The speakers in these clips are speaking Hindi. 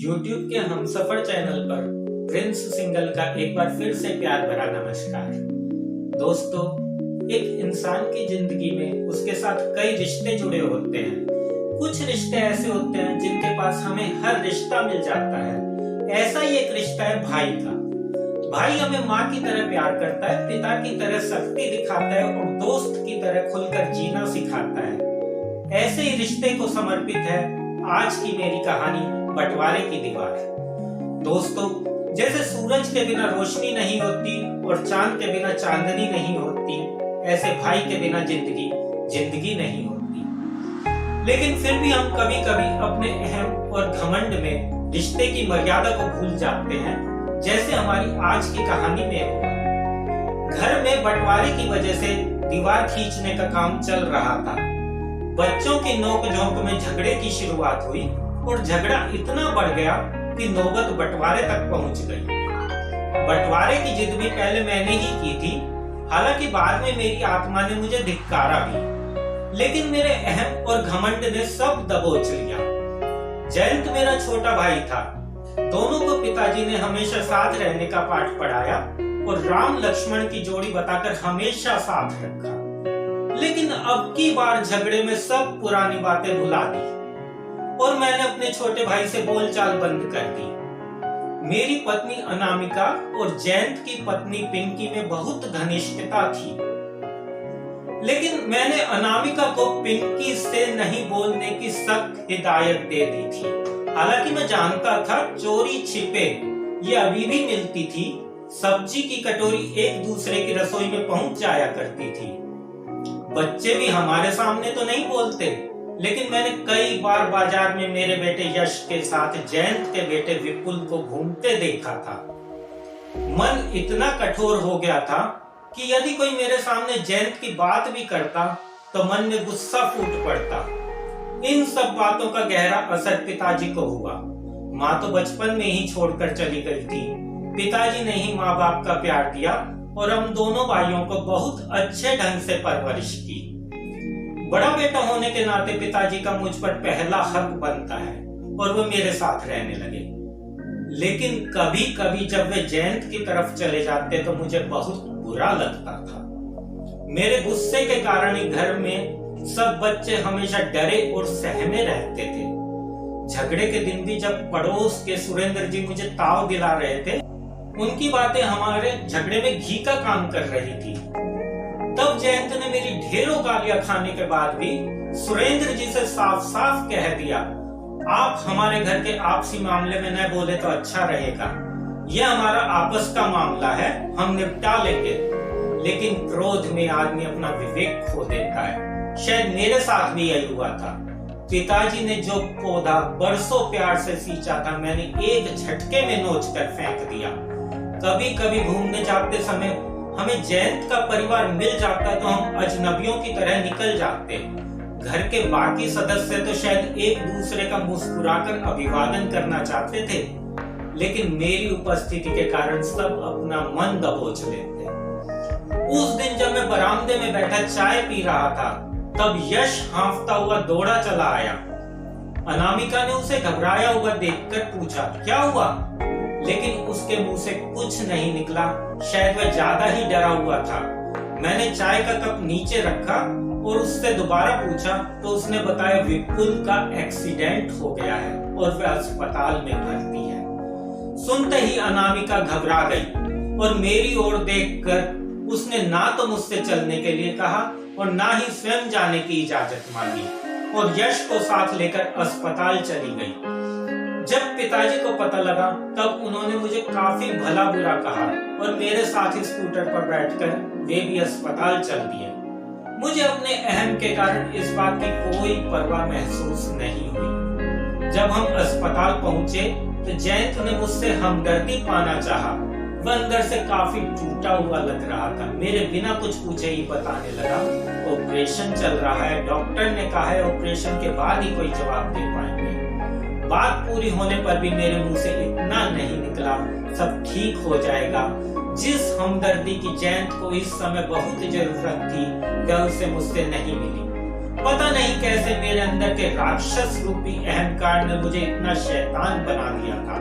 YouTube के हमसफर चैनल पर प्रिंस सिंगल का एक बार फिर से प्यार भरा नमस्कार। दोस्तों, एक इंसान की जिंदगी में उसके साथ कई रिश्ते जुड़े होते हैं। कुछ रिश्ते ऐसे होते हैं जिनके पास हमें हर रिश्ता मिल जाता है। ऐसा ही एक रिश्ता है भाई का। भाई हमें माँ की तरह प्यार करता है, पिता की तरह सख्ती दिखाता है और दोस्त की तरह खुलकर जीना सिखाता है। ऐसे ही रिश्ते को समर्पित है आज की मेरी कहानी बंटवारे की दीवार। दोस्तों, जैसे सूरज के बिना रोशनी नहीं होती और चांद के बिना चांदनी नहीं होती, ऐसे भाई के बिना जिंदगी नहीं होती। लेकिन फिर भी हम कभी कभी अपने अहम और घमंड में रिश्ते की मर्यादा को भूल जाते हैं, जैसे हमारी आज की कहानी में हुआ। घर में बंटवारे की वजह से दीवार खींचने का काम चल रहा था। बच्चों की नोक झोंक में झगड़े की शुरुआत हुई और झगड़ा इतना बढ़ गया कि नौबत बंटवारे तक पहुंच गई। बंटवारे की जिद भी पहले मैंने ही की थी, हालांकि बाद में मेरी आत्मा ने मुझे धिक्कारा भी, लेकिन मेरे अहम और घमंड ने सब दबोच लिया। जयंत मेरा छोटा भाई था। दोनों को पिताजी ने हमेशा साथ रहने का पाठ पढ़ाया और राम लक्ष्मण की जोड़ी बताकर हमेशा साथ रखा। लेकिन अब की बार झगड़े में सब पुरानी बातें भुला दी और मैंने अपने छोटे भाई से बोलचाल बंद कर दी। मेरी पत्नी अनामिका और जयंत की पत्नी पिंकी में बहुत घनिष्ठता थी, लेकिन मैंने अनामिका को पिंकी से नहीं बोलने की सख्त हिदायत दे दी थी। हालांकि मैं जानता था चोरी छिपे ये अभी भी मिलती थी। सब्जी की कटोरी एक दूसरे की रसोई में पहुंच जाया करती थी। बच्चे भी हमारे सामने तो नहीं बोलते, लेकिन मैंने कई बार बाजार में मेरे बेटे यश के साथ जयंत के बेटे विपुल को घूमते देखा था। मन इतना कठोर हो गया था कि यदि कोई मेरे सामने जयंत की बात भी करता तो मन में गुस्सा फूट पड़ता। इन सब बातों का गहरा असर पिताजी को हुआ। माँ तो बचपन में ही छोड़कर चली गई थी। पिताजी ने ही माँ बाप का प्यार दिया और हम दोनों भाइयों को बहुत अच्छे ढंग से परवरिश की। बड़ा बेटा होने के नाते पिताजी का मुझ पर पहला हक बनता है और वो मेरे साथ रहने लगे। लेकिन कभी कभी जब वे जयंत की तरफ चले जाते तो मुझे बहुत बुरा लगता था। मेरे गुस्से के कारण ही घर में सब बच्चे हमेशा डरे और सहमे रहते थे। झगड़े के दिन भी जब पड़ोस के सुरेंद्र जी मुझे ताव दिला रहे थे, उनकी बातें हमारे झगड़े में घी का काम कर रही थी। तब जयंत ने मेरी ढेरों गालियां खाने के बाद भी सुरेंद्र जी से साफ साफ कह दिया, आप हमारे घर के आपसी मामले में न बोले तो अच्छा रहेगा। यह हमारा आपस का मामला है, हम निपटा लेंगे। लेकिन क्रोध में आदमी अपना विवेक खो देता है। शायद मेरे साथ भी यही हुआ था। पिताजी ने जो पौधा बरसों प्यार से सींचा था, मैंने एक झटके में नोच कर फेंक दिया। कभी कभी घूमने जाते समय हमें जयंत का परिवार मिल जाता तो हम अजनबियों की तरह निकल जाते। घर के बाकी सदस्य तो शायद एक दूसरे का मुस्कुराकर अभिवादन करना चाहते थे, लेकिन मेरी उपस्थिति के कारण सब अपना मन दबोच लेते। उस दिन जब मैं बरामदे में बैठा चाय पी रहा था, तब यश हांफता हुआ दौड़ा चला आया। अनामिका ने उसे घबराया हुआ देखकर पूछा, क्या हुआ? लेकिन उसके मुंह से कुछ नहीं निकला। शायद वह ज्यादा ही डरा हुआ था। मैंने चाय का कप नीचे रखा और उससे दोबारा पूछा तो उसने बताया विपुल का एक्सीडेंट हो गया है और वह अस्पताल में भर्ती है। सुनते ही अनामिका घबरा गई और मेरी ओर देखकर उसने ना तो मुझसे चलने के लिए कहा और ना ही स्वयं जाने की इजाजत मांगी और यश को साथ लेकर अस्पताल चली गई। जब पिताजी को पता लगा तब उन्होंने मुझे काफी भला बुरा कहा और मेरे साथ ही स्कूटर पर बैठकर वे भी अस्पताल चल दिए। मुझे अपने अहम के कारण इस बात की कोई परवाह महसूस नहीं हुई। जब हम अस्पताल पहुंचे तो जयंत ने मुझसे हमदर्दी पाना चाहा। वह अंदर से काफी टूटा हुआ लग रहा था। मेरे बिना कुछ पूछे ही बताने लगा, ऑपरेशन चल रहा है, डॉक्टर ने कहा है ऑपरेशन के बाद ही कोई जवाब दे पाएंगे। बात पूरी होने पर भी मेरे मुंह से इतना नहीं निकला, सब ठीक हो जाएगा। जिस हमदर्दी की जयंत को इस समय बहुत जरूरत थी, वह उसे मुझसे नहीं मिली। पता नहीं कैसे मेरे अंदर के राक्षस रूपी अहंकार ने मुझे इतना शैतान बना दिया था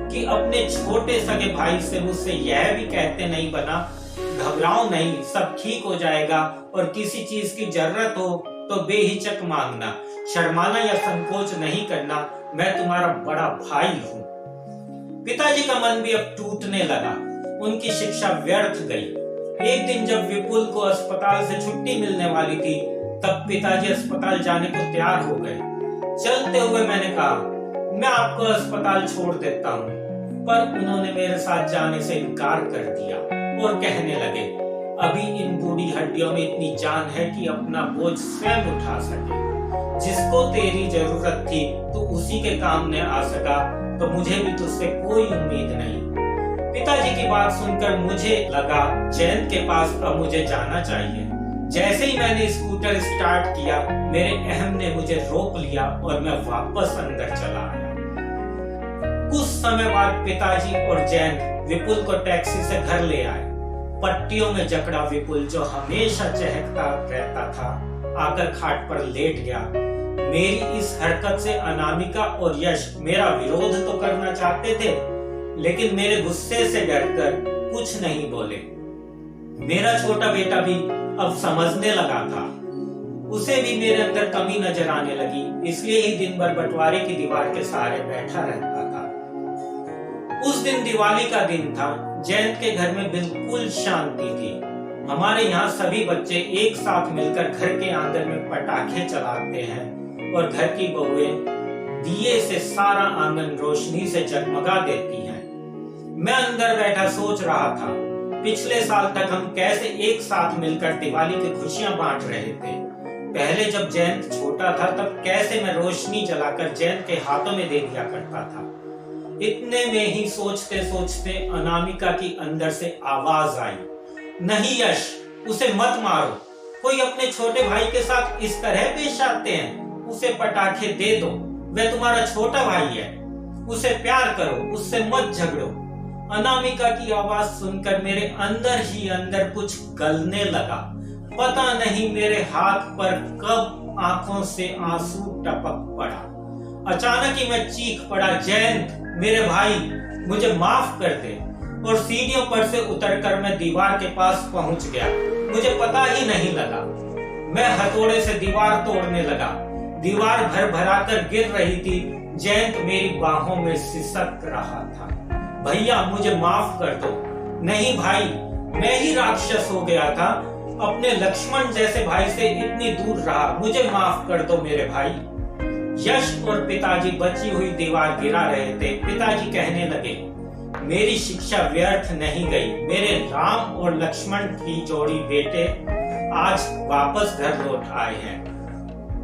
कि अपने छोटे सगे भाई से मुझसे यह भी कहते नहीं बना, घबराओ नहीं, सब ठीक हो जाएगा, और किसी चीज की जरूरत हो तो बेहिचक मांगना, शर्माना या संकोच नहीं करना, मैं तुम्हारा बड़ा भाई हूँ। पिताजी का मन भी अब टूटने लगा। उनकी शिक्षा व्यर्थ गई। एक दिन जब विपुल को अस्पताल से छुट्टी मिलने वाली थी, तब पिताजी अस्पताल जाने को तैयार हो गए। चलते हुए मैंने कहा, मैं आपको अस्पताल छोड़ देता हूँ, पर उन्होंने मेरे साथ जाने से इनकार कर दिया और कहने लगे, अभी इन बूढ़ी हड्डियों में इतनी जान है कि अपना बोझ स्वयं उठा सके। जिसको तेरी जरूरत थी तो उसी के काम न आ सका, तो मुझे भी तुझसे कोई उम्मीद नहीं। पिताजी की बात सुनकर मुझे लगा जयंत के पास अब मुझे जाना चाहिए। जैसे ही मैंने स्कूटर स्टार्ट किया, मेरे अहम ने मुझे रोक लिया और मैं वापस अंदर चला आया। कुछ समय बाद पिताजी और जयंत विपुल को टैक्सी से घर ले आए। पट्टियों में जकड़ा विपुल, जो हमेशा चहकता रहता था, आकर खाट पर लेट गया। मेरी इस हरकत से अनामिका और यश मेरा विरोध तो करना चाहते थे, लेकिन मेरे गुस्से से डरकर कुछ नहीं बोले। मेरा छोटा बेटा भी अब समझने लगा था। उसे भी मेरे अंदर कमी नजर आने लगी, इसलिए ही दिन भर बंटवारे की दीवार के सहारे बैठा रहता था। उस दिन दिवाली का दिन था। जयंत के घर में बिल्कुल शांति थी। हमारे यहाँ सभी बच्चे एक साथ मिलकर घर के आंगन में पटाखे चलाते हैं और घर की बहुएं दिए से सारा आंगन रोशनी से जगमगा देती हैं। मैं अंदर बैठा सोच रहा था, पिछले साल तक हम कैसे एक साथ मिलकर दिवाली की खुशियां बांट रहे थे। पहले जब जयंत छोटा था, तब कैसे मैं रोशनी जलाकर जयंत के हाथों में दे दिया करता था। इतने में ही सोचते सोचते अनामिका की अंदर से आवाज आई, नहीं यश, उसे मत मारो। कोई अपने छोटे भाई के साथ इस तरह पेश आते हैं? उसे पटाखे दे दो, वह तुम्हारा छोटा भाई है। उसे प्यार करो, उससे मत झगड़ो। अनामिका की आवाज सुनकर मेरे अंदर ही अंदर कुछ गलने लगा। पता नहीं मेरे हाथ पर कब आंखों से आंसू टपक पड़ा। अचानक ही मैं चीख पड़ा, जयंत मेरे भाई, मुझे माफ कर दे। और सीढ़ियों पर से उतरकर मैं दीवार के पास पहुंच गया। मुझे पता ही नहीं लगा, मैं हथौड़े से दीवार तोड़ने लगा। दीवार भर भरा कर गिर रही थी। जयंत मेरी बाहों में सिसक रहा था। भैया मुझे माफ कर दो। नहीं भाई, मैं ही राक्षस हो गया था, अपने लक्ष्मण जैसे भाई से इतनी दूर रहा। मुझे माफ कर दो मेरे भाई। यश और पिताजी बची हुई दीवार गिरा रहे थे। पिताजी कहने लगे, मेरी शिक्षा व्यर्थ नहीं गई। मेरे राम और लक्ष्मण की जोड़ी बेटे आज वापस घर लौट आए हैं।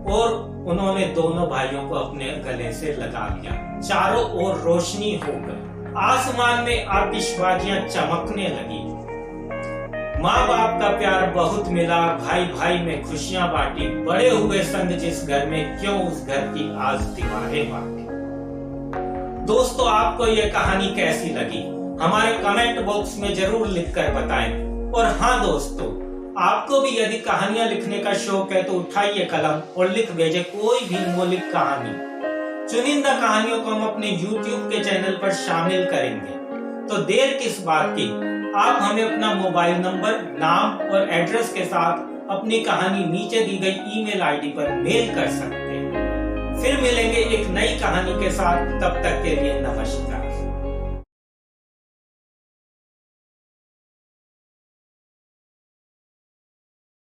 और उन्होंने दोनों भाइयों को अपने गले से लगा लिया। चारों ओर रोशनी हो गई। आसमान में आतिशबाजियां चमकने लगी। माँ बाप का प्यार बहुत मिला, भाई भाई में खुशियां बांटी। बड़े हुए संग जिस घर में, क्यों उस घर की आज दीवारें बांटी। दोस्तों, आपको ये कहानी कैसी लगी हमारे कमेंट बॉक्स में जरूर लिखकर बताएं। और हाँ दोस्तों, आपको भी यदि कहानियां लिखने का शौक है तो उठाइए कलम और लिख भेजे कोई भी मौलिक कहानी। चुनिंदा कहानियों को हम अपने YouTube के चैनल पर शामिल करेंगे। तो देर किस बात की, आप हमें अपना मोबाइल नंबर, नाम और एड्रेस के साथ अपनी कहानी नीचे दी गई ईमेल आईडी पर मेल कर सकते हैं। फिर मिलेंगे एक नई कहानी के साथ, तब तक के लिए नमस्कार।